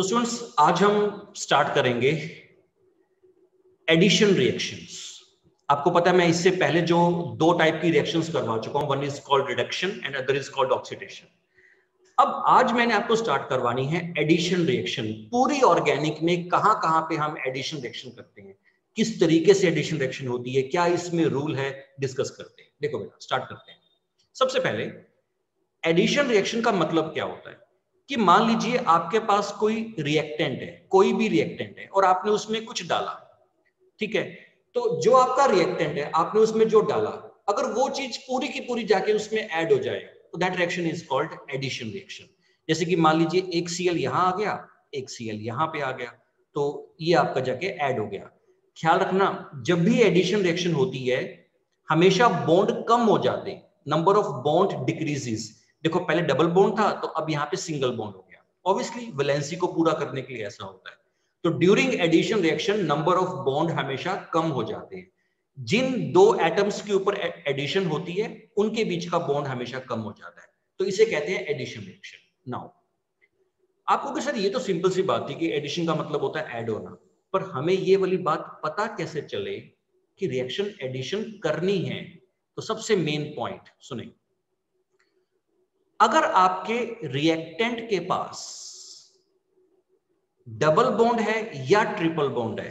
तो स्टूडेंट्स आज हम स्टार्ट करेंगे एडिशन रिएक्शंस। आपको पता है मैं इससे पहले जो दो टाइप की रिएक्शंस करवा चुका हूं, one is called reduction and other is called oxidation. अब आज मैंने आपको स्टार्ट करवानी है एडिशन रिएक्शन। पूरी ऑर्गेनिक में कहां कहां पे हम एडिशन रिएक्शन करते हैं, किस तरीके से एडिशन रिएक्शन होती है, क्या इसमें रूल है, डिस्कस करते हैं। देखो बेटा स्टार्ट करते हैं। सबसे पहले एडिशन रिएक्शन का मतलब क्या होता है कि मान लीजिए आपके पास कोई रिएक्टेंट है, कोई भी रिएक्टेंट है और आपने उसमें कुछ डाला, ठीक है। तो जो आपका रिएक्टेंट है आपने उसमें जो डाला, अगर वो चीज पूरी की पूरी जाके उसमें ऐड हो जाए तो that reaction is called addition reaction. जैसे कि मान लीजिए एक Cl यहां आ गया, एक Cl यहां पे आ गया, तो ये आपका जाके ऐड हो गया। ख्याल रखना जब भी एडिशन रिएक्शन होती है हमेशा बॉन्ड कम हो जाते हैं, नंबर ऑफ बॉन्ड डिक्रीजेस। देखो पहले डबल बॉन्ड था तो अब यहाँ पे सिंगल बॉन्ड हो गया। ऑब्वियसली वैलेंसी को पूरा करने के लिए ऐसा होता है। तो during addition reaction number of bond हमेशा कम हो जाते हैं। जिन दो एटम्स के ऊपर एडिशन होती है उनके बीच का बॉन्ड हमेशा कम हो जाता है, तो इसे कहते हैं एडिशन रिएक्शन। नाउ आपको कि सर ये तो सिंपल सी बात थी कि एडिशन का मतलब होता है ऐड होना, पर हमें ये वाली बात पता कैसे चले कि रिएक्शन एडिशन करनी है। तो सबसे मेन पॉइंट सुने, अगर आपके रिएक्टेंट के पास डबल बॉन्ड है या ट्रिपल बॉन्ड है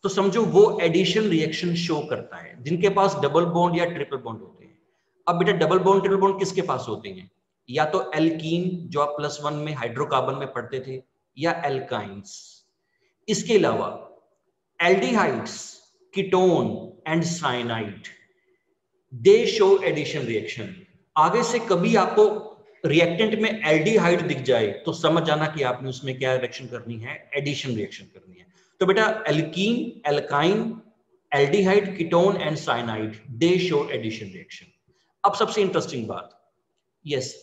तो समझो वो एडिशन रिएक्शन शो करता है। जिनके पास डबल बॉन्ड या ट्रिपल बॉन्ड होते हैं, अब बेटा डबल बॉन्ड ट्रिपल बॉन्ड किसके पास होते हैं? या तो एल्कीन जो आप +1 में हाइड्रोकार्बन में पढ़ते थे, या एल्काइंस। इसके अलावा aldehydes, ketone and cyanide, they show addition reaction. आगे से कभी आपको रिएक्टेंट में एल्डिहाइड दिख जाए तो समझ जाना कि आपने उसमें क्या रिएक्शन करनी है, एडिशन रिएक्शन करनी है। तो बेटा alkene, alkyne, aldehyde, ketone and cyanide, they show addition reaction. अब सबसे इंटरेस्टिंग बात, यस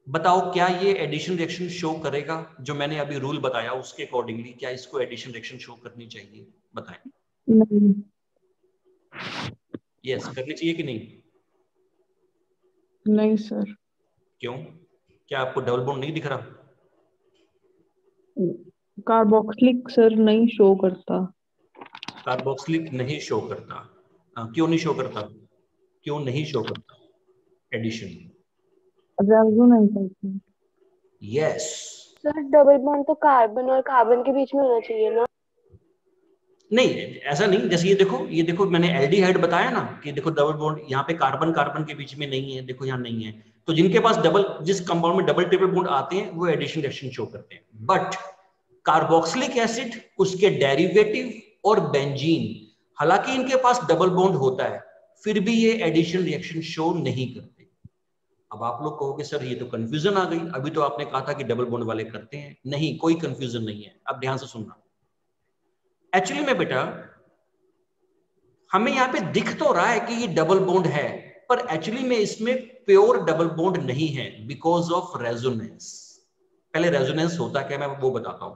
बताओ क्या ये एडिशन रिएक्शन शो करेगा? जो मैंने अभी रूल बताया उसके अकॉर्डिंगली क्या इसको एडिशन रिएक्शन शो करनी चाहिए? बताएं। नहीं। यस करनी चाहिए कि नहीं? नहीं सर। क्यों? क्या आपको डबल बॉन्ड नहीं दिख रहा? कार्बोक्सिलिक सर नहीं शो करता। कार्बोक्सिलिक नहीं शो करता? क्यों नहीं शो करता? क्यों नहीं शो करता एडिशन? रेजोनेंस करता। यस। सर डबल बॉन्ड तो कार्बन और कार्बन के बीच में होना चाहिए ना? नहीं ऐसा नहीं, जैसे ये देखो मैंने एल्डिहाइड बताया ना कि देखो डबल बॉन्ड यहाँ पे कार्बन कार्बन के बीच में नहीं है, देखो यहाँ नहीं है। तो जिनके पास डबल, जिस कंपाउंड में डबल ट्रिपल बॉन्ड आते हैं वो एडिशन रिएक्शन शो करते हैं। बट कार्बोक्सिलिक एसिड, उसके डेरिवेटिव और बेंजीन, हालांकि इनके पास डबल बॉन्ड होता है फिर भी ये एडिशन रिएक्शन शो नहीं करते। अब आप लोग कहोगे सर ये तो कंफ्यूजन आ गई, अभी तो आपने कहा था कि डबल बॉन्ड वाले करते हैं। नहीं, कोई कंफ्यूजन नहीं है। अब ध्यान से सुनना, एक्चुअली में बेटा हमें यहाँ पे दिख तो रहा है कि ये डबल बॉन्ड है, पर एक्चुअली में इसमें प्योर डबल बॉन्ड नहीं है बिकॉज ऑफ रेजोनेंस। पहले रेजोनेंस होता क्या मैं वो बताता हूं।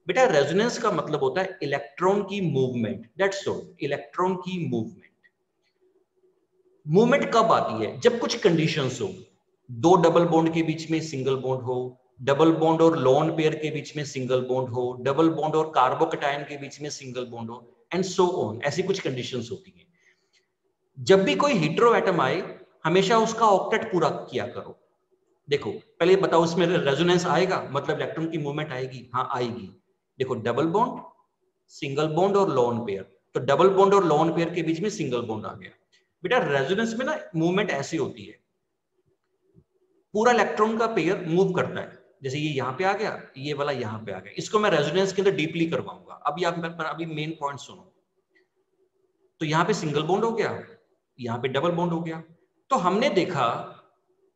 बेटा रेजोनेंस का मतलब होता है इलेक्ट्रॉन की मूवमेंट, दैट्स ऑल। इलेक्ट्रॉन की मूवमेंट, मूवमेंट कब आती है? जब कुछ कंडीशंस हो, दो डबल बॉन्ड के बीच में सिंगल बॉन्ड हो, डबल बॉन्ड और लोन पेयर के बीच में सिंगल बॉन्ड हो, डबल बॉन्ड और कार्बोकैटायन के बीच में सिंगल बॉन्ड हो, एंड सो ऑन। ऐसी कुछ कंडीशंस होती हैं। जब भी कोई हेटेरो एटम आए हमेशा उसका ऑक्टेट पूरा किया करो। देखो पहले बताओ इसमें रेजोनेंस आएगा मतलब इलेक्ट्रॉन की मूवमेंट आएगी? हाँ आएगी। देखो डबल बॉन्ड, सिंगल बॉन्ड और लोन पेयर, तो डबल बॉन्ड और लोन पेयर के बीच में सिंगल बॉन्ड आ गया। बेटा रेजोनेंस में ना मूवमेंट ऐसी होती है, पूरा इलेक्ट्रॉन का पेयर मूव करता है। जैसे ये यहाँ पे आ गया, ये वाला यहाँ पे आ गया। इसको मैं रेजोनेंस के अंदर डीपली करवाऊंगा। अभी मेन पॉइंट सुनो। तो यहाँ पे सिंगल बॉन्ड हो गया, यहाँ पे डबल बॉन्ड हो गया। तो हमने देखा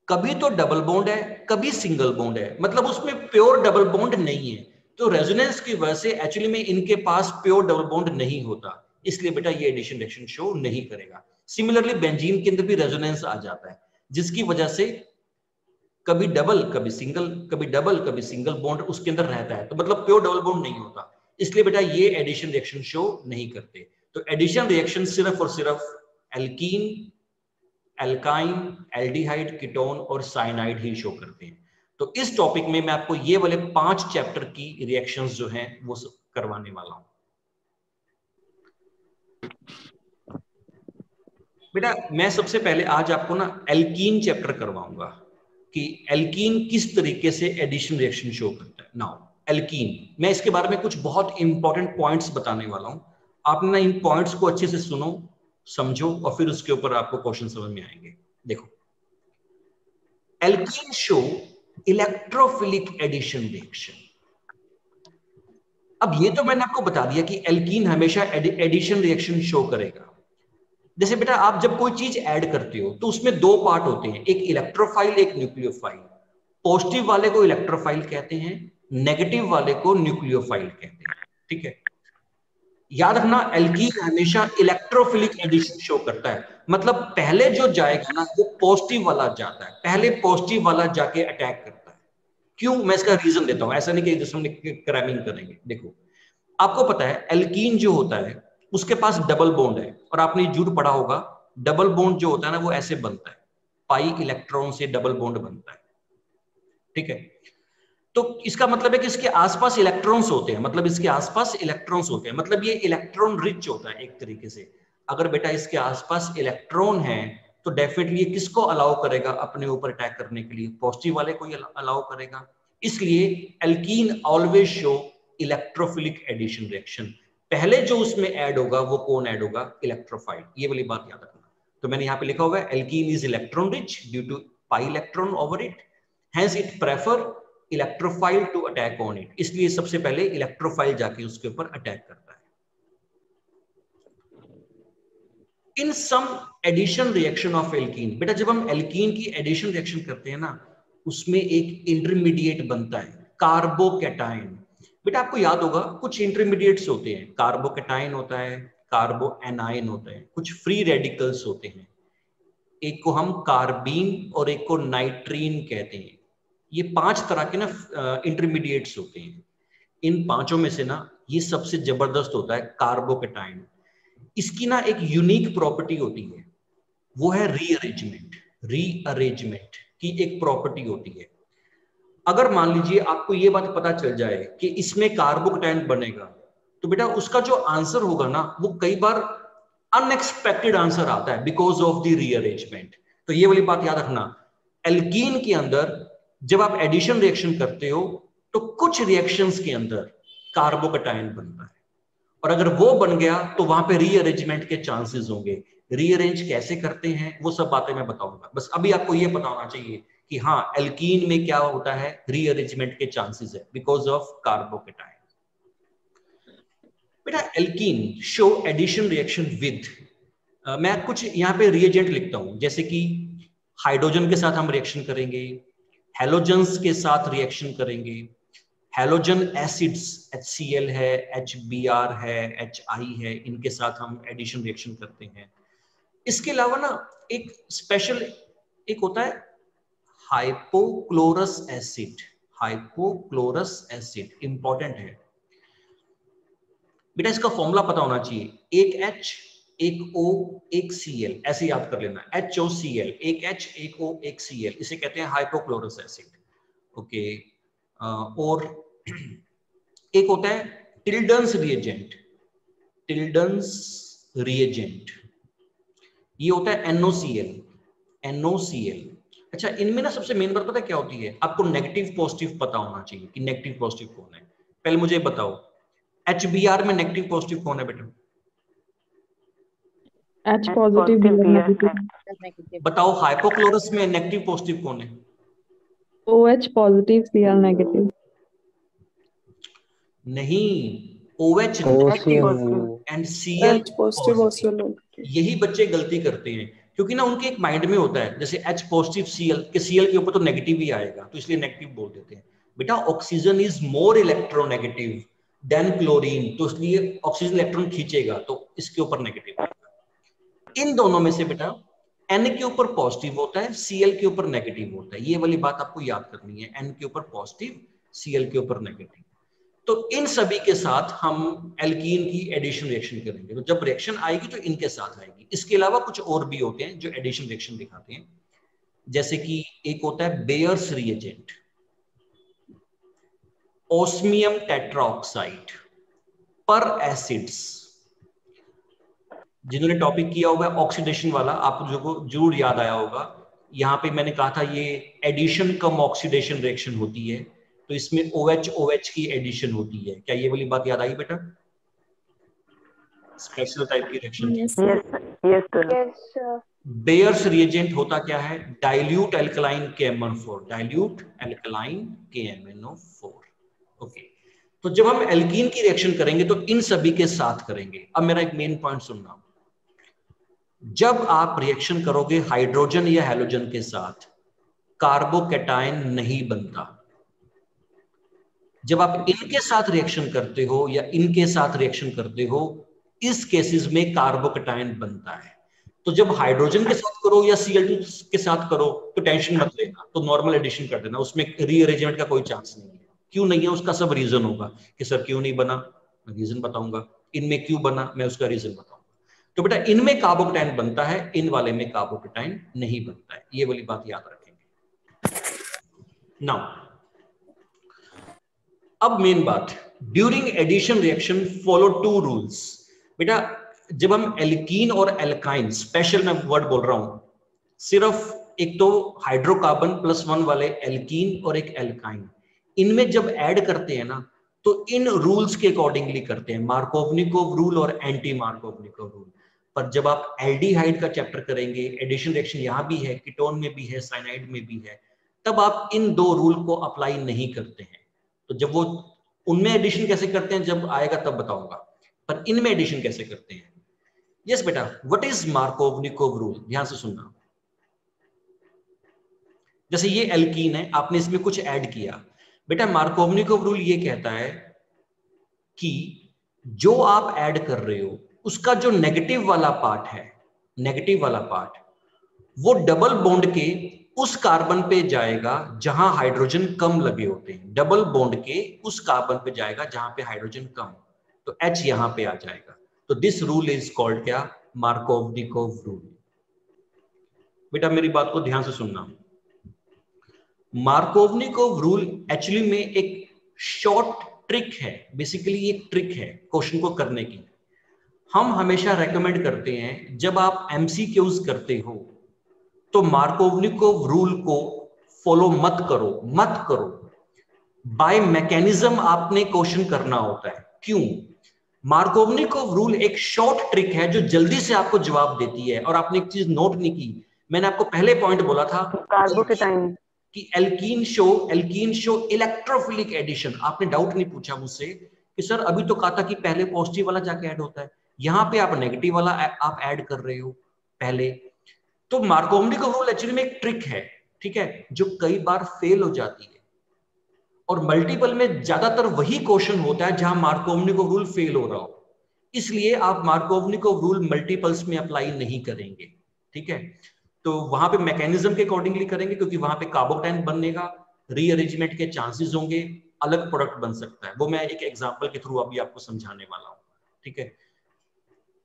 कभी तो डबल बॉन्ड है कभी सिंगल बॉन्ड है, मतलब उसमें प्योर डबल बॉन्ड नहीं है। तो रेजोनेंस की वजह से एक्चुअली में इनके पास प्योर डबल बॉन्ड नहीं होता, इसलिए बेटा ये एडिशन रिएक्शन शो नहीं करेगा। सिमिलरली बेंजीन के अंदर भी रेजोनेंस आ जाता है, जिसकी वजह से कभी डबल कभी सिंगल, कभी डबल कभी सिंगल बॉन्ड उसके अंदर रहता है, तो मतलब प्योर डबल बॉन्ड नहीं होता। इसलिए बेटा ये एडिशन रिएक्शन शो नहीं करते। तो एडिशन रिएक्शन सिर्फ और सिर्फ एल्कीन, एल्काइन, एल्डिहाइड, कीटोन और साइनाइड ही शो करते हैं। तो इस टॉपिक में मैं आपको ये वाले 5 चैप्टर की रिएक्शंस जो हैं वो करवाने वाला हूं। बेटा मैं सबसे पहले आज आपको ना एल्कीन चैप्टर करवाऊंगा कि एल्कीन किस तरीके से एडिशन रिएक्शन शो करता है। नाउ एल्कीन, मैं इसके बारे में कुछ बहुत इंपॉर्टेंट पॉइंट्स बताने वाला हूं। आपने ना इन पॉइंट्स को अच्छे से सुनो, समझो, और फिर उसके ऊपर आपको क्वेश्चन समझ में आएंगे। देखो, alkene show electrophilic addition reaction. अब ये तो मैंने आपको बता दिया कि एल्कीन हमेशा एडिशन रिएक्शन शो करेगा। जैसे बेटा आप जब कोई चीज ऐड करते हो तो उसमें 2 पार्ट होते हैं, एक इलेक्ट्रोफाइल, एक न्यूक्लियोफाइल। पॉजिटिव वाले को इलेक्ट्रोफाइल कहते हैं, नेगेटिव वाले को न्यूक्लियोफाइल कहते हैं। ठीक है, याद रखना एल्कीन हमेशा इलेक्ट्रोफिलिक एडिशन शो करता है। मतलब पहले जो जाएगा ना वो पॉजिटिव वाला जाता है, पहले पॉजिटिव वाला जाके अटैक करता है। क्यों, मैं इसका रीजन देता हूं, ऐसा नहीं कि जिसमें क्रैमिंग करेंगे। देखो आपको पता है एल्कीन जो होता है उसके पास डबल बॉन्ड है, और आपने झूठ पढ़ा होगा, डबल बॉन्ड जो होता है ना वो ऐसे बनता है, पाई इलेक्ट्रॉन से डबल बॉन्ड बनता है। ठीक है, तो इसका मतलब है कि इसके आसपास इलेक्ट्रॉन्स होते हैं, मतलब इसके आसपास इलेक्ट्रॉन्स होते हैं, मतलब ये इलेक्ट्रॉन रिच होता है एक तरीके से। अगर बेटा इसके आसपास इलेक्ट्रॉन है तो डेफिनेटली ये किसको अलाउ करेगा अपने ऊपर अटैक करने के लिए, पॉजिटिव वाले को अलाउ करेगा। इसलिए alkene always show electrophilic addition reaction. पहले जो उसमें ऐड होगा वो कौन ऐड होगा, इलेक्ट्रोफाइल। ये वाली बात याद रखना। तो मैंने यहाँ पे लिखा हुआ है alkene is electron rich due to pi electron over it, hence it prefer electrophile to attack on it. इसलिए सबसे पहले इलेक्ट्रोफाइल जाके उसके ऊपर अटैक करता है। इन सम एडिशन रिएक्शन ऑफ एल्कीन, बेटा जब हम एल्कीन की एडिशन रिएक्शन करते हैं ना उसमें एक इंटरमीडिएट बनता है, कार्बोकैटायन। बेटा आपको याद होगा कुछ इंटरमीडिएट्स होते हैं, कार्बोकैटायन होता है, कार्बो एनायन होता है, कुछ फ्री रेडिकल्स होते हैं। एक को हम कार्बीन और एक को नाइट्रीन कहते हैं। ये 5 तरह के ना इंटरमीडिएट्स होते हैं। इन 5 में से ना ये सबसे जबरदस्त होता है कार्बोकैटायन। इसकी ना एक यूनिक प्रॉपर्टी होती है, वो है रीअरेंजमेंट। रीअरेंजमेंट की एक प्रॉपर्टी होती है। अगर मान लीजिए आपको ये बात पता चल जाए कि इसमें कार्बोकैटायन बनेगा, तो बेटा उसका जो आंसर होगा ना वो कई बार अनएक्सपेक्टेड आंसर आता है बिकॉज ऑफ द रीअरेंजमेंट। तो ये वाली बात याद रखना, एल्कीन के अंदर जब आप एडिशन रिएक्शन करते हो तो कुछ रिएक्शंस के अंदर कार्बोकैटायन बनता है, और अगर वो बन गया तो वहां पे रीअरेंजमेंट के चांसेस होंगे। रीअरेंज कैसे करते हैं वो सब बातें मैं बताऊंगा, बस अभी आपको ये पता होना चाहिए कि हाँ एल्कीन में क्या होता है, रीअरेंजमेंट के चांसेस है बिकॉज ऑफ कार्बोकैटायन। बेटा alkene show addition reaction with, मैं कुछ यहाँ पे रिएजेंट लिखता हूं, जैसे कि हाइड्रोजन के साथ हम रिएक्शन करेंगे, हैलोजन्स के साथ रिएक्शन करेंगे, हैलोजन एसिड्स HCl है, HBr है, HI है, इनके साथ हम एडिशन रिएक्शन करते हैं। इसके अलावा ना एक स्पेशल एक होता है hypochlorous acid. Hypochlorous acid important है बेटा, इसका फॉर्मूला पता होना चाहिए, एक H एक O एक Cl, ऐसे याद कर लेना, HOCl, एक H एक O एक Cl, इसे कहते हैं हाइपोक्लोरस एसिड। ओके, और एक होता है टिल्डन्स रिएजेंट। टिल्डन्स रिएजेंट ये होता है NOCl। NOCl, अच्छा इनमें ना सबसे मेन बात पता है क्या होती है, आपको नेगेटिव पॉजिटिव पता होना चाहिए कि नेगेटिव पॉजिटिव कौन है। पहले मुझे बताओ HBr में नेगेटिव पॉजिटिव कौन है बेटा, H पॉजिटिव नेगेटिव। बताओ हाइपोक्लोरस में नेगेटिव पॉजिटिव कौन है, OH पॉजिटिव Cl नेगेटिव। नहीं, OH negative and Cl positive. यही बच्चे गलती करते हैं क्योंकि ना उनके एक माइंड में होता है जैसे H पॉजिटिव Cl के Cl के ऊपर तो नेगेटिव ही आएगा तो इसलिए नेगेटिव बोल देते हैं। बेटा oxygen is more electronegative than chlorine, तो इसलिए ऑक्सीजन इलेक्ट्रॉन खींचेगा तो इसके ऊपर नेगेटिव आएगा। इन दोनों में से बेटा N के ऊपर पॉजिटिव होता है, Cl के ऊपर नेगेटिव होता है। ये वाली बात आपको याद करनी है, N के ऊपर पॉजिटिव Cl के ऊपर नेगेटिव। तो इन सभी के साथ हम एल्कीन की एडिशन रिएक्शन करेंगे। तो जब रिएक्शन आएगी तो इनके साथ आएगी। इसके अलावा कुछ और भी होते हैं जो एडिशन रिएक्शन दिखाते हैं, जैसे कि एक होता है बेयर्स रिएजेंट। ओस्मियम टेट्राऑक्साइड पर एसिड्स। जिन्होंने टॉपिक किया होगा ऑक्सीडेशन वाला, आप जो को जरूर याद आया होगा। यहाँ पे मैंने कहा था ये एडिशन कम ऑक्सीडेशन रिएक्शन होती है, तो इसमें OH OH की एडिशन होती है। क्या ये वाली बात याद आई बेटा? स्पेशल टाइप की रिएक्शन। यस बेयर्स रिएजेंट होता क्या है? Dilute alkaline KMnO4, dilute alkaline KMnO4। Okay, तो जब हम एल्कीन की रिएक्शन करेंगे तो इन सभी के साथ करेंगे। अब मेरा एक मेन पॉइंट सुनना, जब आप रिएक्शन करोगे हाइड्रोजन या हैलोजन के साथ, कार्बोकैटायन नहीं बनता। जब आप इनके साथ रिएक्शन करते हो या इनके साथ रिएक्शन करते हो, इस केसेस में कार्बोकैटायन बनता है। तो जब हाइड्रोजन के साथ करो या Cl2 के साथ करो तो टेंशन मत लेना, तो नॉर्मल एडिशन कर देना, उसमें रीअरेंजमेंट का कोई चांस नहीं है। क्यों नहीं है उसका सब रीजन होगा कि सर क्यों नहीं बना, मैं रीजन बताऊंगा। इनमें क्यों बना, मैं उसका रीजन बताऊंगा। तो बेटा इनमें कार्बोकैटायन बनता है, इन वाले में कार्बोकैटायन नहीं बनता है, ये वाली बात याद रखेंगे। नाउ अब मेन बात, during addition reaction follow 2 rules. बेटा जब हम एल्कीन और एल्काइन, स्पेशल मैं वर्ड बोल रहा हूं, सिर्फ एक तो हाइड्रोकार्बन +1 वाले एल्कीन और एक एल्काइन, इनमें जब ऐड करते हैं ना तो इन रूल्स के अकॉर्डिंगली करते हैं, मार्कोवनिकोव रूल और एंटी मार्कोवनिकोव रूल। पर जब आप एल्डिहाइड का चैप्टर करेंगे, एडिशन रिएक्शन यहां भी है, कीटोन में भी है, साइनाइड में भी है, तब आप इन 2 रूल को अप्लाई नहीं करते हैं। तो जब वो उनमें एडिशन कैसे करते हैं जब आएगा तब बताऊंगा, पर इनमें एडिशन कैसे करते हैं। यस बेटा, व्हाट इज मार्कोवनिकोव रूल? ध्यान से सुनना। जैसे ये एल्कीन है, आपने इसमें कुछ ऐड किया, बेटा मार्कोवनिकोव रूल ये कहता है कि जो आप ऐड कर रहे हो उसका जो नेगेटिव वाला पार्ट है, नेगेटिव वाला पार्ट, वो डबल बॉन्ड के उस कार्बन पे जाएगा जहां हाइड्रोजन कम लगे होते हैं। डबल बॉन्ड के उस कार्बन पे जाएगा जहां पे हाइड्रोजन कम, तो H यहां पे आ जाएगा। तो दिस रूल इज कॉल्ड क्या? Markovnikov rule. बेटा मेरी बात को ध्यान से सुनना। मार्कोवनिकोव रूल एक्चुअली में एक शॉर्ट ट्रिक है, बेसिकली एक ट्रिक है क्वेश्चन को करने की। हम हमेशा रेकमेंड करते हैं जब आप MCQs करते हो तो मार्कोवनिकोव रूल को फॉलो मत करो। बाय मैकेनिज्म आपने क्वेश्चन करना होता है। क्यों? मार्कोवनिकोव रूल एक शॉर्ट ट्रिक है जो जल्दी से आपको जवाब देती है। और आपने एक चीज नोट नहीं की, मैंने आपको पहले पॉइंट बोला था कार्बोकैटायन कि एल्कीन शो इलेक्ट्रोफिलिक एडिशन। आपने डाउट नहीं पूछा मुझसे कि सर अभी तो कहा था कि पहले पॉजिटिव वाला जाके ऐड होता है, यहाँ पे आप नेगेटिव वाला आप ऐड कर रहे हो पहले। तो मार्कोवनिकोव रूल एक्चुअली में एक ट्रिक है, ठीक है, जो कई बार फेल हो जाती है। और मल्टीपल में ज्यादातर वही क्वेश्चन होता है जहां मार्कोवनिकोव रूल फेल हो रहा हो, इसलिए आप मार्कोवनिकोव रूल मल्टीपल्स में अप्लाई नहीं करेंगे, ठीक है। तो वहां पे मैकेनिज्म के अकॉर्डिंगली करेंगे, क्योंकि वहां पे कार्बोकैटायन बननेगा, रीअरेंजमेंट के चांसेस होंगे, अलग प्रोडक्ट बन सकता है। वो मैं एक एग्जांपल के थ्रू अभी आपको समझाने वाला हूं, ठीक है।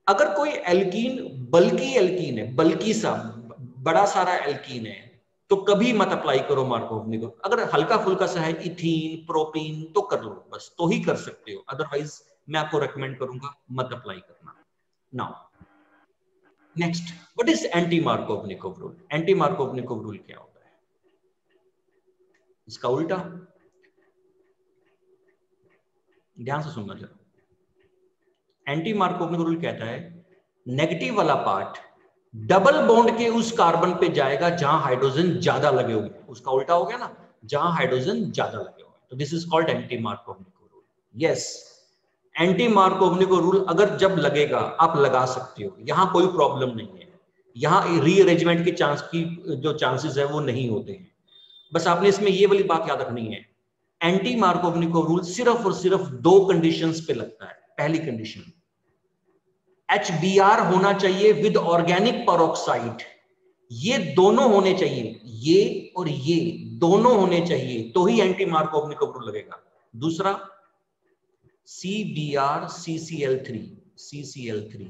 अगर कोई एल्कीन बल्कि एल्कीन है, बल्कि सा बड़ा सारा एल्कीन है, तो कभी मत अप्लाई करो मार्कोवनिकोव। अगर हल्का फुल्का सा है, इथीन, प्रोपीन, तो कर लो, बस तो ही कर सकते हो, अदरवाइज मैं आपको रेकमेंड करूंगा मत अप्लाई करना। Now next, what is anti Markovnikov rule? Anti Markovnikov rule क्या होता है? इसका उल्टा। ध्यान से सुनना जरा। एंटी मार्कोवनिकोव रूल कहता है नेगेटिव वाला पार्ट डबल बॉन्ड के उस कार्बन पे जाएगा जहां हाइड्रोजन ज्यादा लगे होंगे। उसका उल्टा हो गया ना, जहां हाइड्रोजन ज्यादा लगे होंगे। तो this is called anti Markovnikov rule. Yes, anti Markovnikov rule अगर जब लगेगा आप लगा सकते हो, यहां कोई प्रॉब्लम नहीं है। यहां रीअरेंजमेंट के चांस की जो चांसेस है वो नहीं होते हैं। बस आपने इसमें ये वाली बात याद रखनी है, एंटी मार्कोवनिकोव रूल सिर्फ और सिर्फ 2 कंडीशंस पे लगता है। पहली कंडीशन, HBr होना चाहिए विद ऑर्गेनिक पेरोक्साइड। ये दोनों होने चाहिए, ये और ये दोनों होने चाहिए, तो ही एंटी मार्कोवनिकोव रूल लगेगा। दूसरा, CBr CCl3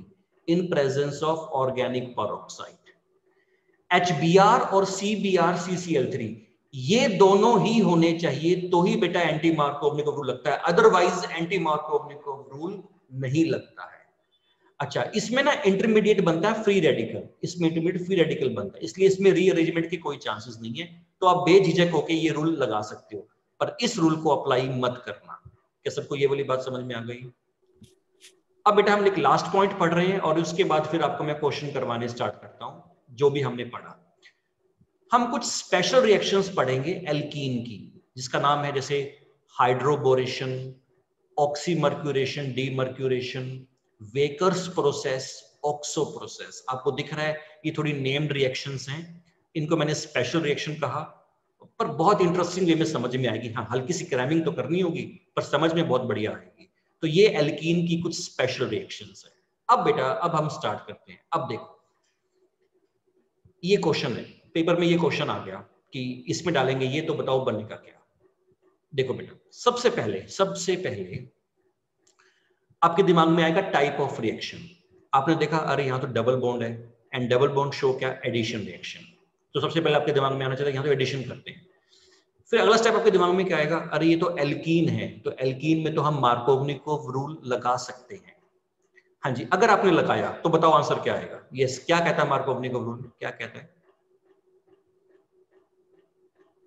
in presence of organic peroxide. HBr और CBr CCl3 ये दोनों ही होने चाहिए तो ही बेटा एंटी मार्कोवनिकोव रूल लगता है, अदरवाइज एंटी मार्कोवनिकोव रूल नहीं लगता है। अच्छा, इसमें ना इंटरमीडिएट बनता है फ्री रेडिकल, इसमें इंटरमीडिएट फ्री रेडिकल बनता है, इसलिए इसमें रीअरेंजमेंट की कोई चांसेस नहीं है। तो आप बेझिझक होकर ये रूल लगा सकते हो, पर इस रूल को अप्लाई मत करना। क्या सबको ये वाली बात समझ में आ गई? अब बेटा हम एक लास्ट पॉइंट पढ़ रहे हैं और उसके बाद फिर आपको मैं क्वेश्चन करवाने स्टार्ट करता हूं जो भी हमने पढ़ा। हम कुछ स्पेशल रिएक्शंस पढ़ेंगे एल्कीन की, जिसका नाम है जैसे hydroboration, oxymercuration, demercuration, Wacker's process, oxo process. आपको दिख रहा है ये थोड़ी नेम्ड रिएक्शंस हैं, इनको मैंने स्पेशल रिएक्शन कहा, पर बहुत इंटरेस्टिंग वे में समझ में आएगी। हाँ, हल्की सी क्रैमिंग तो करनी होगी पर समझ में बहुत बढ़िया आएगी। तो ये एल्कीन की कुछ स्पेशल रिएक्शंस है। अब बेटा अब हम स्टार्ट करते हैं। अब देखो ये क्वेश्चन है, पेपर में ये क्वेश्चन आ गया कि इसमें डालेंगे ये, तो बताओ बनेगा क्या। देखो बेटा सबसे पहले आपके दिमाग में आएगा टाइप ऑफ रिएक्शन। आपने देखा अरे यहाँ तो डबल बॉन्ड है, एंड डबल बॉन्ड शो क्या, एडिशन रिएक्शन। तो सबसे पहले आपके दिमाग में आना चाहिए यहाँ तो एडिशन करते हैं। फिर अगला स्टेप आपके दिमाग में क्या आएगा, अरे ये तो एल्कीन है, तो एल्कीन में तो हम मार्कोवनिकोव रूल लगा सकते हैं। हाँ जी, अगर आपने लगाया तो बताओ आंसर क्या आएगा। यस, क्या कहता है मार्कोवनिकोव रूल, क्या कहता है?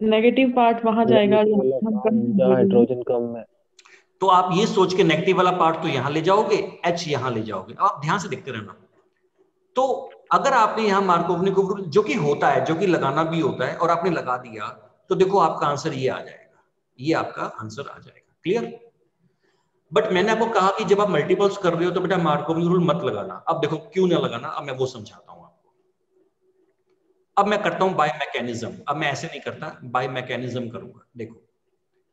नेगेटिव पार्ट वहां जाएगा जहाँ हाइड्रोजन कम है। तो आप ये सोच के नेगेटिव वाला पार्ट तो यहां ले जाओगे, H यहां ले जाओगे। अब आप ध्यान से देखते रहना। तो अगर आपने यहां मार्कोवनिकोव रूल जो कि होता है, जो कि लगाना भी होता है, और आपने लगा दिया, तो देखो आपका आंसर ये आ जाएगा, ये आपका आंसर आ जाएगा। क्लियर? बट मैंने आपको कहा कि जब आप मल्टीपल्स कर रहे हो तो बेटा मार्कोवनिकोव रूल मत लगाना। अब देखो क्यों ना लगाना, अब मैं वो समझाता हूं आपको। अब मैं करता हूं बाय मैकेनिज्म। अब मैं ऐसे नहीं करता, बाय मैकेनिज्म करूंगा। देखो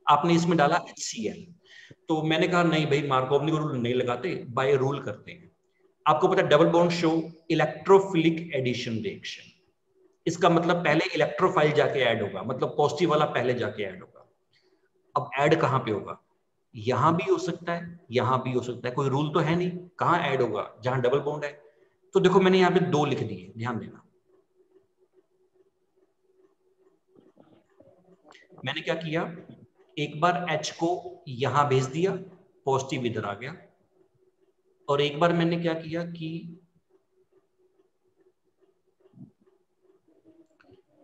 आपने इसमें डाला HCl, तो मैंने कहा नहीं भाई मार्कोवनिकोव रूल नहीं लगाते, बाय रूल करते हैं। आपको पता है double bond show electrophilic addition reaction. इसका मतलब पहले इलेक्ट्रोफाइल जाके ऐड होगा, मतलब पॉजिटिव वाला पहले जाके ऐड होगा। अब ऐड कहां पे होगा? यहां भी हो सकता है, यहां भी हो सकता है, कोई रूल तो है नहीं। कहां ऐड होगा? जहां डबल बॉन्ड है। तो देखो मैंने यहां पे 2 लिख दिए, ध्यान देना। मैंने क्या किया, एक बार H को यहां भेज दिया, पॉजिटिव इधर आ गया, और एक बार मैंने क्या किया कि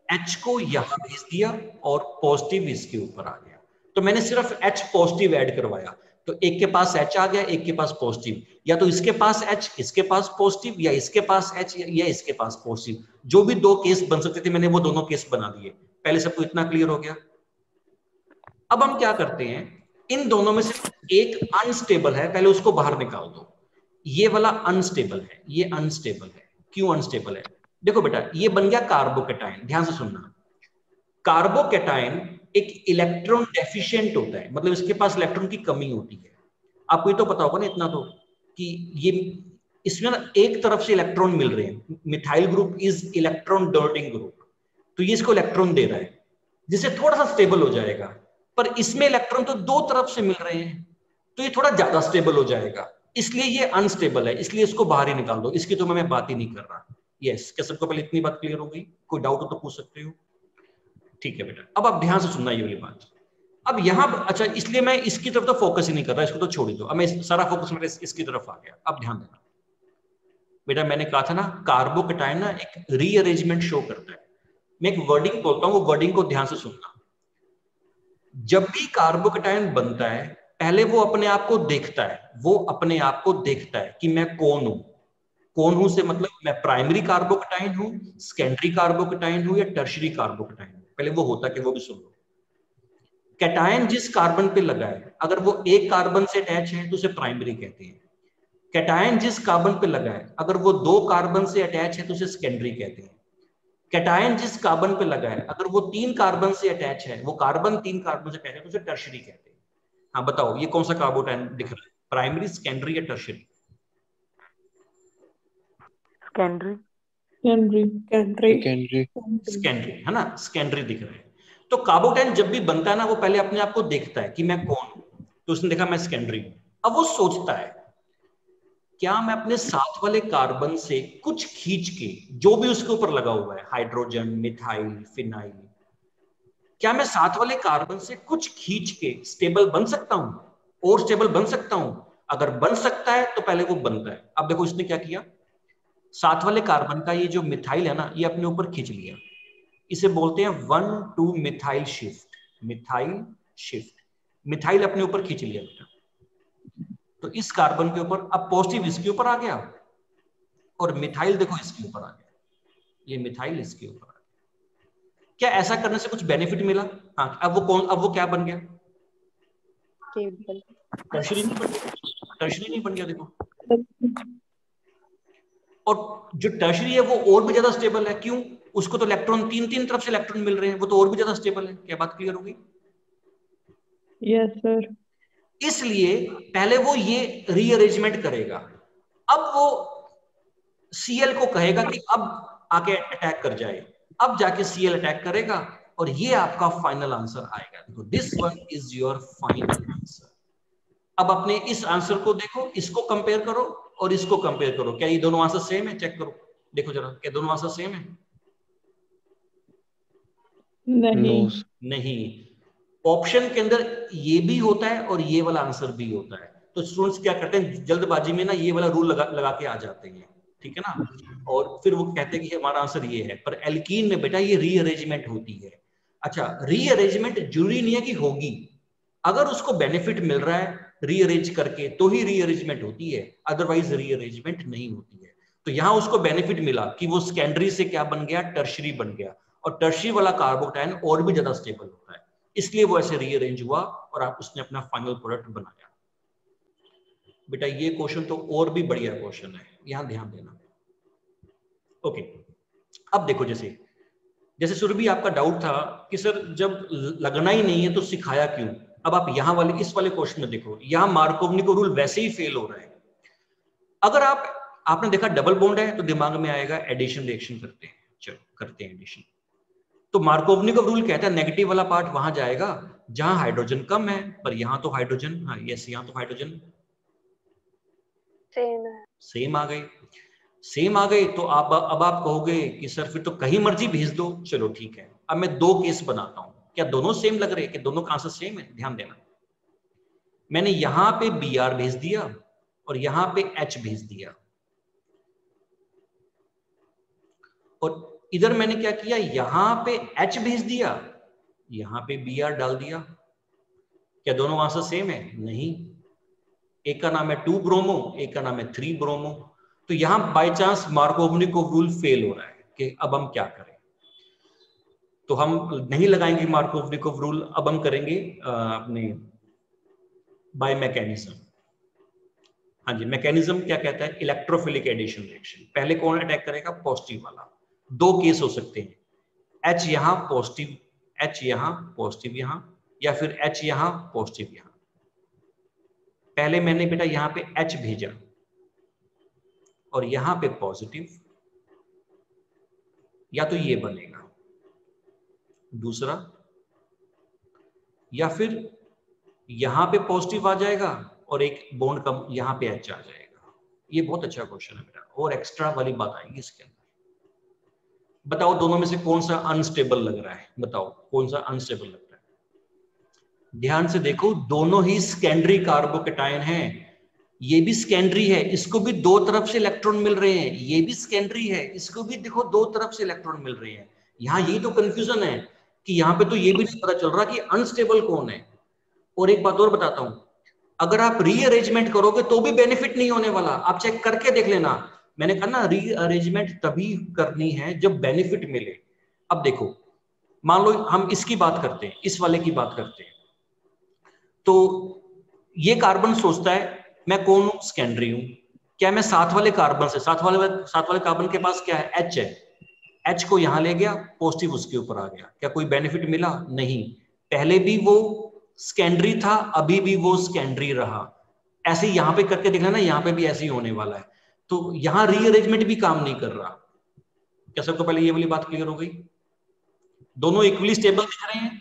H को यहां भेज दिया और पॉजिटिव इसके ऊपर आ गया। तो मैंने सिर्फ H पॉजिटिव ऐड करवाया, तो एक के पास H आ गया, एक के पास पॉजिटिव। या तो इसके पास H, इसके पास पॉजिटिव, या इसके पास H या इसके पास पॉजिटिव। जो भी 2 केस बन सकते थे मैंने वो दोनों केस बना दिए। पहले सबको इतना क्लियर हो गया? अब हम क्या करते हैं, इन दोनों में से एक अनस्टेबल है, पहले उसको बाहर निकाल दो। ये वाला अनस्टेबल है, ये अनस्टेबल है। क्यों अनस्टेबल है? देखो बेटा ये बन गया कार्बोकेटाइन। ध्यान से सुनना, कार्बोकेटाइन एक इलेक्ट्रॉन डेफिशिएंट होता है, मतलब इसके पास इलेक्ट्रॉन की कमी होती है। आपको ये तो पता होगा ना इतना तो, कि ये इसमें ना एक तरफ से इलेक्ट्रॉन मिल रहे हैं। Methyl group is electron dirtying group, तो ये इसको इलेक्ट्रॉन दे रहा है जिससे थोड़ा सा स्टेबल हो जाएगा। पर इसमें इलेक्ट्रॉन तो 2 तरफ से मिल रहे हैं, तो ये थोड़ा ज्यादा स्टेबल हो जाएगा, इसलिए ये अनस्टेबल है, इसलिए इसको बाहर ही निकाल दो। इसकी तो मैं बात ही नहीं कर रहा। यस, क्या सबको पहले इतनी बात क्लियर हो गई? कोई डाउट हो तो पूछ सकते हो। ठीक है बेटा, अब आप ध्यान से सुनना ये वाली बात। अब यहां अच्छा, इसलिए मैं इसकी तरफ तो फोकस ही नहीं कर रहा, इसको तो छोड़ दो। अब मैं सारा फोकस मेरा इसकी तरफ आ गया। अब ध्यान देना बेटा, मैंने कहा था ना कार्बोकेटाइन ना एक रीअरेंजमेंट शो करता है। मैं एक वर्डिंग बोलता हूं, वो वर्डिंग को ध्यान से सुनना। जब भी कार्बोकेटाइन बनता है पहले वो अपने आप को देखता है, वो अपने आप को देखता है कि मैं कौन हूं। कौन हूं से मतलब मैं प्राइमरी कार्बोकेटाइन हूं, सेकेंडरी कार्बोकेटाइन हूं, या टर्शियरी कार्बोकेटाइन हूं। पहले वो होता कि वो भी सुन लो। कैटायन जिस कार्बन पे लगा है, अगर वो एक कार्बन से अटैच है तो उसे प्राइमरी कहते हैं। कैटायन जिस कार्बन पे लगा है, अगर वो 2 कार्बन से अटैच है तो उसे सेकेंडरी कहते हैं। कैटायन जिस कार्बन पे लगा है, अगर वो 3 कार्बन से अटैच है, वो कार्बन 3 कार्बन से अटैच है तो उसे टर्शियरी कहते हैं। हाँ बताओ ये कौन सा कार्बोकेटाइन दिख रहा है, प्राइमरी, सेकेंडरी या टर्शियरी? सेकेंडरी। सेकेंडरी है ना, सेकेंडरी दिख रहा है। तो कार्बोकेटाइन जब भी बनता है ना, वो पहले अपने आप को देखता है कि मैं कौन हूं। तो उसने देखा मैं सेकेंडरी हूं। अब वो सोचता है क्या मैं अपने साथ वाले कार्बन से कुछ खींच के, जो भी उसके ऊपर लगा हुआ है, हाइड्रोजन, मिथाइल, फिनाइल, क्या मैं साथ वाले कार्बन से कुछ खींच के स्टेबल बन सकता हूं, और स्टेबल बन सकता हूं? अगर बन सकता है तो पहले वो बनता है। अब देखो इसने क्या किया, साथ वाले कार्बन का ये जो मिथाइल है ना, ये अपने ऊपर खींच लिया। इसे बोलते हैं 1,2 methyl shift. Methyl shift, methyl अपने ऊपर खींच लिया बेटा। तो इस कार्बन के ऊपर अब पॉजिटिव इसके ऊपर आ गया, और मिथाइल देखो इसके ऊपर आ गया, ये मिथाइल इसके ऊपर आ गया। क्या ऐसा करने से कुछ बेनिफिट मिला? हाँ, अब वो क्या बन गया? स्टेबल। टर्शरी नहीं बन गया, टर्शरी नहीं बन गया देखो। और जो टर्शरी है वो और भी ज्यादा स्टेबल है। क्यों? उसको तो इलेक्ट्रॉन तीन तरफ से इलेक्ट्रॉन मिल रहे हैं, वो तो और भी ज्यादा स्टेबल है। क्या बात क्लियर हो गई? Yes sir. इसलिए पहले वो ये रीअरेंजमेंट करेगा, अब वो Cl को कहेगा कि अब आके अटैक कर जाए, अब जाके Cl अटैक करेगा, और ये आपका फाइनल आंसर आएगा। देखो, this one is your final answer. अब अपने इस आंसर को देखो, इसको कंपेयर करो और इसको कंपेयर करो, क्या ये दोनों आंसर सेम है? चेक करो, देखो जरा, क्या दोनों आंसर सेम है? नहीं। नहीं, ऑप्शन के अंदर ये भी होता है और ये वाला आंसर भी होता है। तो स्टूडेंट्स क्या करते हैं, जल्दबाजी में ना ये वाला रूल लगा के आ जाते हैं, ठीक है ना, और फिर वो कहते हैं कि हमारा आंसर ये है। पर एल्कीन में बेटा ये रीअरेंजमेंट होती है। अच्छा, रीअरेंजमेंट जरूरी नहीं है कि होगी, अगर उसको बेनिफिट मिल रहा है रीअरेंज करके तो ही रीअरेंजमेंट होती है, अदरवाइज रीअरेंजमेंट नहीं होती है। तो यहां उसको बेनिफिट मिला कि वो सेकेंडरी से क्या बन गया, टर्शरी बन गया, और टर्शरी वाला कार्बोकैटायन और भी ज्यादा स्टेबल होता है, इसलिए वो ऐसे रीअरेंज हुआ और आप उसने अपना फाइनल प्रोडक्ट बनाया। बेटा ये क्वेश्चन तो और भी बढ़िया क्वेश्चन है, यहां ध्यान देना। ओके, अब देखो, जैसे सुरभि आपका डाउट था कि सर जब लगना ही नहीं है तो सिखाया क्यों। अब आप यहाँ वाले इस वाले क्वेश्चन में देखो, यहाँ मार्कोवनी को रूल वैसे ही फेल हो रहा है। अगर आपने देखा डबल बॉन्ड है तो दिमाग में आएगा एडिशन रिएक्शन करते हैं, चलो करते हैं एडिशन। तो मार्कोवनी का रूल कहता है नेगेटिव वाला पार्ट वहां जाएगा जहां हाइड्रोजन कम है, पर यहाँ तो हाइड्रोजन, हाँ यस, यहाँ तो हाइड्रोजन सेम है। सेम आ गए, सेम आ गए। तो अब आप कहोगे कि सर फिर तो कहीं मर्जी भेज दो, चलो ठीक है। अब मैं दो केस बनाता हूं, क्या दोनों सेम लग रहे हैं, कि दोनों का आंसर सेम है? ध्यान देना, मैंने यहां पे Br भेज दिया और यहां पे H भेज दिया, और इधर मैंने क्या किया, यहां पे H भेज दिया, यहां पे Br डाल दिया। क्या दोनों आंसर सेम है? नहीं, एक का नाम है 2 ब्रोमो, एक का नाम है 3 ब्रोमो। तो यहां बाय चांस मार्कोवनी को रूल फेल हो रहा है कि अब हम क्या करें। तो हम नहीं लगाएंगे मार्कोवनी को रूल, अब हम करेंगे अपने बाय मैकेनिज्म। हाँ जी, मैकेनिज्म क्या कहता है, इलेक्ट्रोफिलिक एडिशन रिएक्शन। पहले कौन अटैक करेगा, पॉजिटिव वाला। दो केस हो सकते हैं, H यहां पॉजिटिव, H यहां पॉजिटिव यहां, या फिर H यहां पॉजिटिव यहां। पहले मैंने बेटा यहां पे H भेजा और यहां पे पॉजिटिव, या तो ये बनेगा दूसरा, या फिर यहां पे पॉजिटिव आ जाएगा और एक बॉन्ड कम यहां पे H आ जाएगा। ये बहुत अच्छा क्वेश्चन है बेटा, और एक्स्ट्रा वाली बात आएगी इसके अंदर। बताओ दोनों में से कौन सा अनस्टेबल लग रहा है, बताओ कौन सा अनस्टेबल लग रहा है। ध्यान से देखो, दोनों ही सेकेंडरी कार्बोकैटायन हैं। ये भी सेकेंडरी है, इसको भी दो तरफ से इलेक्ट्रॉन मिल रहे हैं, ये भी सेकेंडरी है, इसको भी देखो दो तरफ से इलेक्ट्रॉन मिल रहे हैं। यहाँ यही तो कंफ्यूजन है कि यहाँ पे तो ये भी नहीं पता चल रहा कि अनस्टेबल कौन है। और एक बात और बताता हूं, अगर आप रीअरेंजमेंट करोगे तो भी बेनिफिट नहीं होने वाला, आप चेक करके देख लेना। मैंने कहा ना, रीअरेंजमेंट तभी करनी है जब बेनिफिट मिले। अब देखो, मान लो हम इसकी बात करते हैं, इस वाले की बात करते हैं, तो ये कार्बन सोचता है मैं कौन हूं, सेकेंडरी हूं। क्या मैं साथ वाले कार्बन से, साथ वाले कार्बन के पास क्या है, H है, H को यहां ले गया, पॉजिटिव उसके ऊपर आ गया, क्या कोई बेनिफिट मिला? नहीं, पहले भी वो सेकेंडरी था, अभी भी वो सेकेंडरी रहा। ऐसे यहां पे करके देख लेना, यहां पे भी ऐसे ही होने वाला है। तो यहां रीअरेंजमेंट भी काम नहीं कर रहा। क्या सबको पहले ये वाली बात क्लियर हो गई? दोनों इक्वली स्टेबल दिख रहे हैं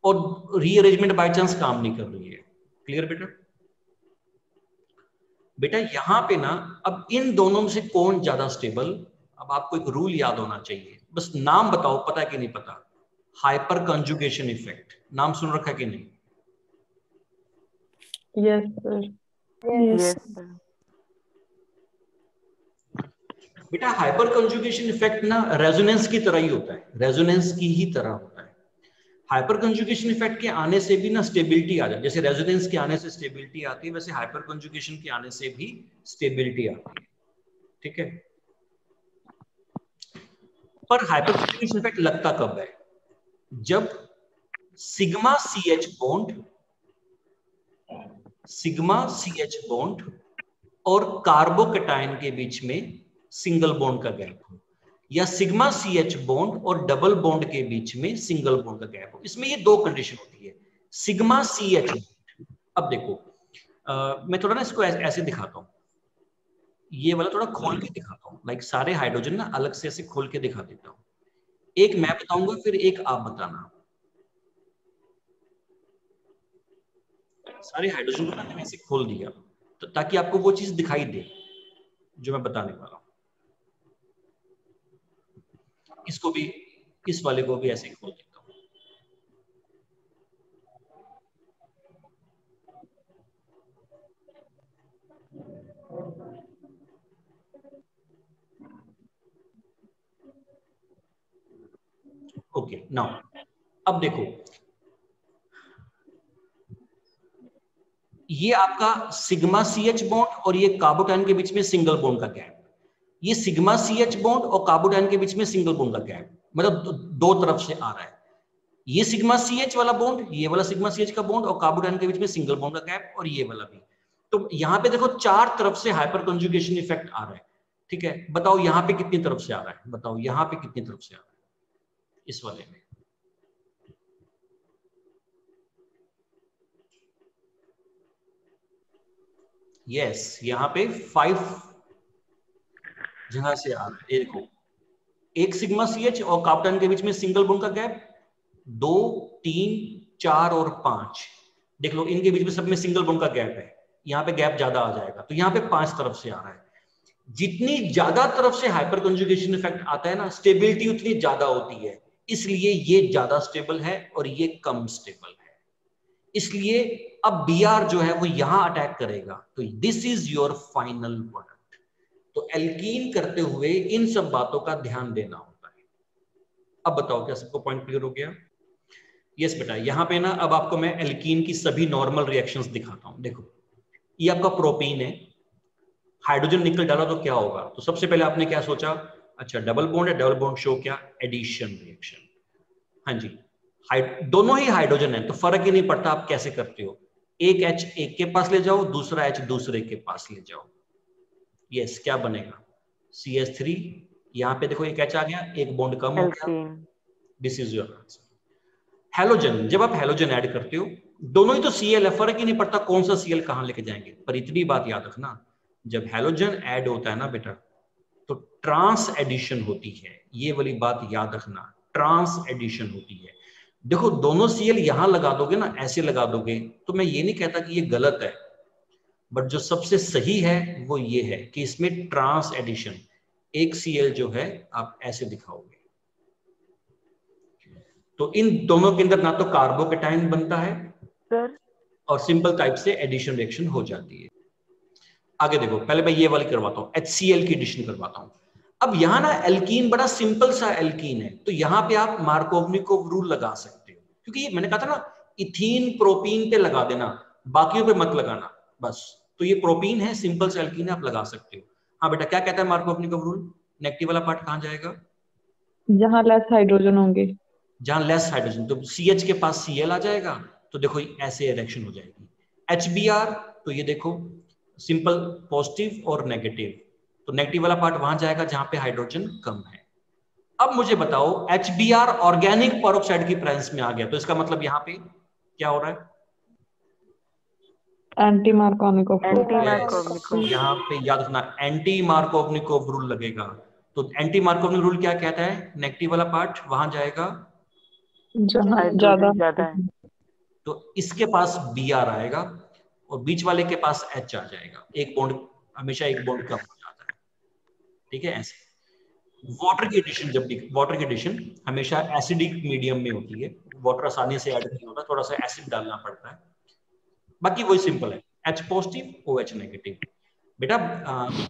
और रीअरेंजमेंट बाय चांस काम नहीं कर रही है। क्लियर बेटा? बेटा यहां पे ना, अब इन दोनों में से कौन ज्यादा स्टेबल, अब आपको एक रूल याद होना चाहिए, बस नाम बताओ, पता है कि नहीं पता। हाइपर कंजुगेशन इफेक्ट, नाम सुन रखा है कि नहीं? Yes sir. यस बेटा हाइपर कंजुगेशन इफेक्ट ना रेजोनेंस की तरह ही होता है, रेजोनेंस की ही तरह होता है। हाइपर कंजुगेशन इफेक्ट के आने से भी ना स्टेबिलिटी आ जाए, जैसे रेजोनेंस के आने से स्टेबिलिटी आती है, वैसे हाइपर कंजुगेशन के आने से भी स्टेबिलिटी आती है। ठीक है, पर हाइपर कंजुगेशन इफेक्ट लगता कब है? जब सिग्मा सी एच बॉन्ड और कार्बोकेटायन के बीच में सिंगल बॉन्ड का गैप हो, या सिग्मा सी एच बॉन्ड और डबल बॉन्ड के बीच में सिंगल बॉन्ड का गैप हो। इसमें ये दो कंडीशन होती है, सिग्मा सी एच। अब देखो मैं थोड़ा ना इसको ऐसे दिखाता हूं, ये वाला थोड़ा खोल के दिखाता हूं, लाइक सारे हाइड्रोजन ना अलग से ऐसे खोल के दिखा देता हूं। एक मैं बताऊंगा फिर एक आप बताना। सारे हाइड्रोजन को मैंने ऐसे खोल दिया तो ताकि आपको वो चीज दिखाई दे जो मैं बताने वाला हूं। इसको भी, इस वाले को भी ऐसे ही खोल देता हूं। ओके नाउ अब देखो, ये आपका सिग्मा सी एच बॉन्ड और ये कार्बोटाइन के बीच में सिंगल बॉन्ड का गैप। ये सिग्मा सी एच बॉन्ड और कार्बोटाइन के बीच में सिंगल बॉन्ड का गैप, मतलब दो तरफ से आ रहा है। ये सिग्मा सी एच वाला बॉन्ड, ये वाला सिग्मा सी एच का बॉन्ड और कार्बोटाइन के बीच में सिंगल बॉन्ड का गैप, और ये वाला भी। तो यहाँ पे देखो चार तरफ से हाइपर कंजुगेशन इफेक्ट आ रहा है। ठीक है, बताओ यहाँ पे कितनी तरफ से आ रहा है? बताओ यहाँ पे कितनी तरफ से आ रहा है इस वाले में? यस, यहाँ पे 5 जगह से आ रहा है। देखो एक सिग्मा सी एच और कार्बोटाइन के बीच में सिंगल बॉन्ड का गैप 2, 3, 4 और 5। देख लो इनके बीच में सब में सिंगल बॉन्ड का गैप है, यहाँ पे गैप ज्यादा आ जाएगा, तो यहाँ पे 5 तरफ से आ रहा है। जितनी ज्यादा तरफ से हाइपर कंजुगेशन इफेक्ट आता है ना, स्टेबिलिटी उतनी ज्यादा होती है, इसलिए ये ज्यादा स्टेबल है और ये कम स्टेबल है। इसलिए अब Br जो है वो यहां अटैक करेगा, तो this is your final product. तो एल्कीन करते हुए इन सब बातों का ध्यान देना होता है। अब बताओ क्या सबको पॉइंट क्लियर हो गया? यस बेटा, यहाँ पे ना अब आपको मैं एल्कीन की सभी नॉर्मल रिएक्शंस दिखाता हूं। देखो ये आपका प्रोपीन है, हाइड्रोजन निकल डाला तो क्या होगा? तो सबसे पहले आपने क्या सोचा? अच्छा डबल बॉन्ड है, डबल बॉन्ड शो क्या? Addition reaction. हाँ जी, दोनों ही हाइड्रोजन है तो फर्क ही नहीं पड़ता आप कैसे करते हो। एक H एक के पास ले जाओ, दूसरा H दूसरे के पास ले जाओ। यस, क्या बनेगा? CH3। यहाँ पे देखो एक H आ गया, एक बॉन्ड कम हो गया। This is your answer. Halogen, जब आप हैलोजन ऐड करते हो, दोनों ही तो Cl है, फर्क ही नहीं पड़ता कौन सा Cl कहां लेके जाएंगे। पर इतनी बात याद रखना, जब हैलोजन ऐड होता है ना बेटा, तो ट्रांस एडिशन होती है। ये वाली बात याद रखना, ट्रांस एडिशन होती है। देखो दोनों Cl यहां लगा दोगे ना, ऐसे लगा दोगे, तो मैं ये नहीं कहता कि ये गलत है, बट जो सबसे सही है वो ये है कि इसमें ट्रांस एडिशन, एक Cl जो है आप ऐसे दिखाओगे, तो इन दोनों के अंदर ना तो कार्बोकेटाइन बनता है सर, और सिंपल टाइप से एडिशन रिएक्शन हो जाती है। आगे देखो, पहले मैं ये वाली करवाता हूँ, HCl की एडिशन करवाता हूँ। अब यहाँ ना एल्कीन बड़ा सिंपल सा एल्कीन है, तो यहाँ पे आप मार्कोवनिकोव रूल लगा सकते हो, क्योंकि ये मैंने कहा था ना इथीन प्रोपीन पे लगा देना, बाकियों पे मत लगाना बस। तो ये प्रोपीन है, सिंपल सा एल्कीन है, आप लगा सकते हो। हाँ बेटा, क्या कहता है मार्कोवनिकोव रूल? नेगेटिव वाला पार्ट कहाँ जाएगा? जहाँ लेस हाइड्रोजन होंगे। जहां लेस हाइड्रोजन, तो CH के पास Cl आ जाएगा, तो देखो ऐसे रिएक्शन हो जाएगी। HBr, तो ये देखो सिंपल पॉजिटिव और नेगेटिव, तो नेगेटिव वाला पार्ट वहां जाएगा जहां पे हाइड्रोजन कम है। अब मुझे बताओ HBr ऑर्गेनिक पेरोक्साइड की प्रेजेंस में आ गया, तो इसका मतलब यहाँ पे क्या हो रहा है? Anti Markovnikov Anti-Markovnikov। यहाँ पे याद रखना एंटी मार्कोवनिकोव रूल लगेगा। तो एंटी मार्कोवनिकोव रूल क्या कहता है? नेगेटिव वाला पार्ट वहां जाएगा जहाँ ज्यादा ज्यादा है, तो इसके पास Br आएगा और बीच वाले के पास H आ जाएगा। एक बॉन्ड, हमेशा एक बॉन्ड कम हो जाता है। ठीक है, ऐसे। वाटर की एडिशन, जब भी वाटर की एडिशन हमेशा एसिडिक मीडियम में होती है, वाटर आसानी से ऐड नहीं होता, थोड़ा सा एसिड डालना पड़ता है, बाकी वही सिंपल है, H पॉजिटिव OH नेगेटिव। बेटा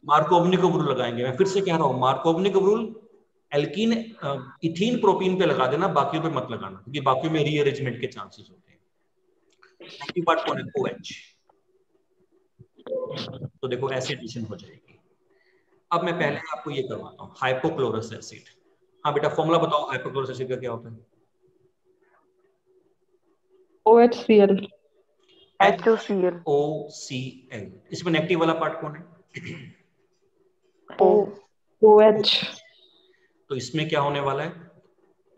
मार्कोवनिकोव रूल लगाएंगे, मैं फिर से कह रहा हूँ Markovnikov rule alkene ethene propene पे लगा देना, बाकियों पे मत लगाना, क्योंकि बाकियों में रीअरेंजमेंट के चांसेस होते हैं। एक्टिव पार्ट कौन है? OH। तो देखो ऐसी एडिशन हो जाएगी। अब मैं पहले आपको ये करवाता हूँ हाइपोक्लोरस एसिड। हाँ बेटा फॉर्मूला बताओ हाइपोक्लोरस एसिड का क्या होता है? OHCl। HOCl। इसमें नेगेटिव वाला पार्ट कौन है? OH। तो इसमें क्या होने वाला है?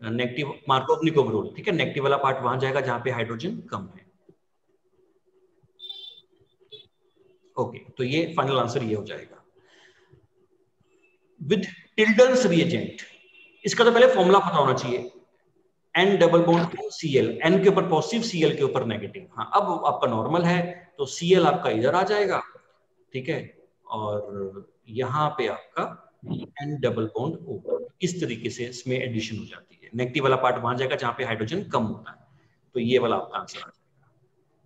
नेगेटिव मार्कोवनिकोव रूल, ठीक है, नेगेटिव वाला पार्ट वहां जाएगा जहां पे हाइड्रोजन कम है। ओके, तो ये फाइनल आंसर ये हो जाएगा। विद टिल्डन्स रिएजेंट, इसका तो पहले फॉर्मूला पता होना चाहिए, N double bond Cl, N के ऊपर पॉजिटिव Cl के ऊपर नेगेटिव। हाँ अब आपका नॉर्मल है तो Cl आपका इधर आ जाएगा, ठीक है, और यहाँ पे आपका N डबल बॉन्ड O। इस तरीके से इसमें एडिशन हो जाती है, नेगेटिव वाला पार्ट वहां जाएगा जहां पे हाइड्रोजन कम होता है, तो ये वाला आपका आंसर आ जाएगा।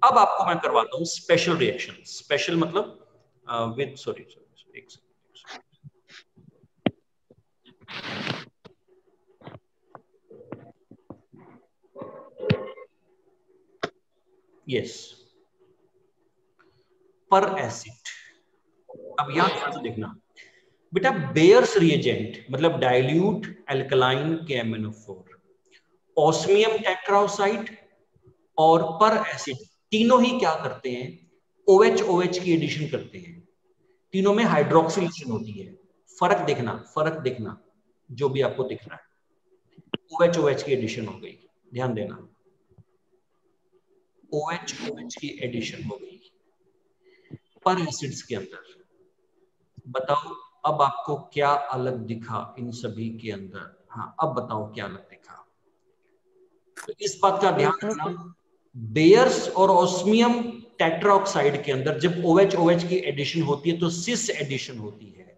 अब आपको मैं करवाता हूँ स्पेशल रिएक्शन। स्पेशल मतलब विद सॉरी एक सेकंड, यस, पर एसिड। अब यहां ध्यान से देखना बेटा, बेयर्स रिएजेंट मतलब डाइल्यूट एल्कलाइन KMnO4, ऑस्मियम टेट्राओसाइड और पर एसिड, तीनों ही क्या करते हैं? OH की एडिशन करते हैं। तीनों में हाइड्रोक्सिलेशन होती है। फर्क देखना जो भी आपको दिख रहा है, OH की एडिशन हो गई, ध्यान देना, OH की एडिशन हो गई पर एसिड्स के अंदर। बताओ अब आपको क्या अलग दिखा इन सभी के अंदर? हाँ अब बताओ क्या अलग दिखा? तो इस बात का ध्यान रखना, बेयर्स और ऑस्मियम टेट्राऑक्साइड के अंदर जब OH की एडिशन होती है तो सिस एडिशन होती है,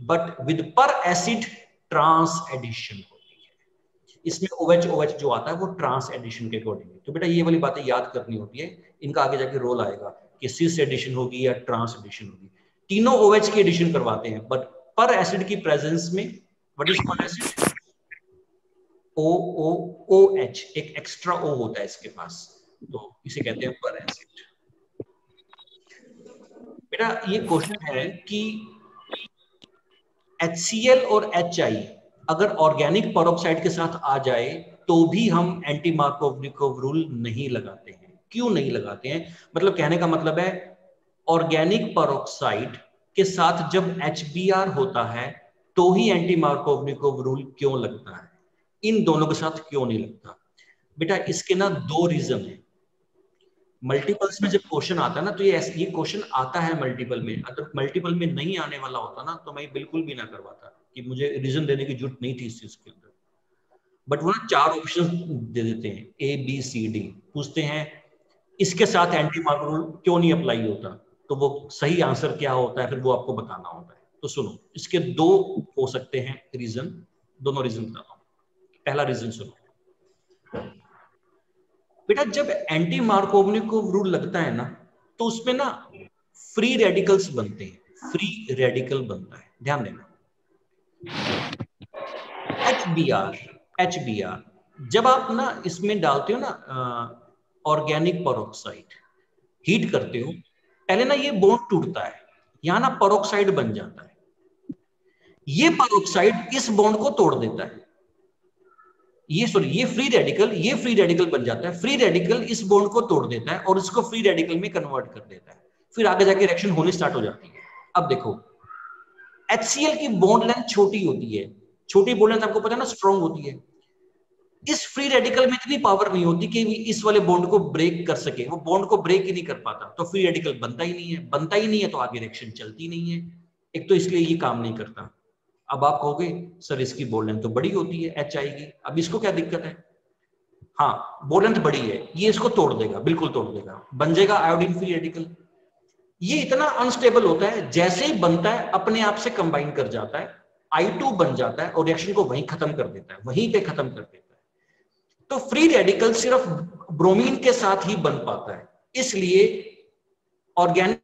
बट विद पर एसिड ट्रांस एडिशन होती है। इसमें OH जो आता है वो ट्रांस एडिशन के अकॉर्डिंग। तो बेटा ये वाली बातें याद करनी होती है, इनका आगे जाके रोल आएगा कि सिस एडिशन होगी या ट्रांस एडिशन होगी। तीनों OH की एडिशन करवाते हैं, बट पर एसिड की प्रेजेंस में व्हाट इज पर एसिड? OH, एक एक्स्ट्रा O होता है इसके पास, तो इसे कहते हैं पर एसिड। बेटा ये क्वेश्चन है कि HCl और HI अगर ऑर्गेनिक पेरोक्साइड के साथ आ जाए तो भी हम एंटी मार्कोवनिकोव रूल नहीं लगाते हैं। क्यों नहीं लगाते हैं? मतलब कहने का मतलब है ऑर्गेनिक पेरोक्साइड के साथ जब HBr होता है तो ही एंटी मार्कोवनिकोव रूल क्यों लगता है, इन दोनों के साथ क्यों नहीं लगता? बेटा इसके ना दो रीजन है। मल्टीपल्स में जब क्वेश्चन आता है ना तो ये क्वेश्चन आता है मल्टीपल में, अगर मल्टीपल में नहीं आने वाला होता ना तो मैं बिल्कुल भी ना करवाता, कि मुझे रीजन देने की जरूरत नहीं थी इस चीज के अंदर। बट वो ना 4 ऑप्शन दे देते हैं, ABCD, पूछते हैं इसके साथ एंटी मार्क रूल क्यों नहीं अप्लाई होता, तो वो सही आंसर क्या होता है फिर वो आपको बताना होता है। तो सुनो, इसके 2 हो सकते हैं रीजन, दोनों रीजन बताता हूँ। पहला रीजन सुनो बेटा, जब एंटी मार्कोवनिकोव रूल लगता है ना तो उसमें ना फ्री रेडिकल्स बनते हैं, फ्री रेडिकल बनता है, ध्यान देना। HBr जब आप ना इसमें डालते हो ना ऑर्गेनिक पेरोक्साइड, हीट करते हो, पहले ना ये बॉन्ड टूटता है, यहां ना पेरोक्साइड बन जाता है, ये पेरोक्साइड इस बॉन्ड को तोड़ देता है, ये फ्री रेडिकल बन जाता है, फ्री रेडिकल इस बॉन्ड को तोड़ देता है और इसको फ्री रेडिकल में कन्वर्ट कर देता है, फिर आगे जाके रिएक्शन होनी स्टार्ट हो जाती है। अब देखो HCl की बॉन्ड लेंथ छोटी होती है, छोटी बॉन्ड लेंथ आपको पता है ना स्ट्रॉन्ग होती है, इस फ्री रेडिकल में इतनी पावर नहीं होती कि इस वाले बॉन्ड को ब्रेक कर सके, वो बॉन्ड को ब्रेक ही नहीं कर पाता, तो फ्री रेडिकल बनता ही नहीं है तो आगे रिएक्शन चलती नहीं है, एक तो इसलिए ये काम नहीं करता। अब आप कहोगे सर इसकी बॉन्ड लेंथ तो बड़ी होती है HI की, अब इसको क्या दिक्कत है? हाँ बॉन्ड लेंथ बड़ी है, ये इसको तोड़ देगा, बिल्कुल तोड़ देगा, बन जाएगा आयोडीन फ्री रेडिकल। ये इतना अनस्टेबल होता है, जैसे ही बनता है अपने आप से कंबाइन कर जाता है I2 बन जाता है और रिएक्शन को वहीं खत्म कर देता है, वहीं पे खत्म कर देता है। तो फ्री रेडिकल सिर्फ ब्रोमीन के साथ ही बन पाता है, इसलिए ऑर्गेनिक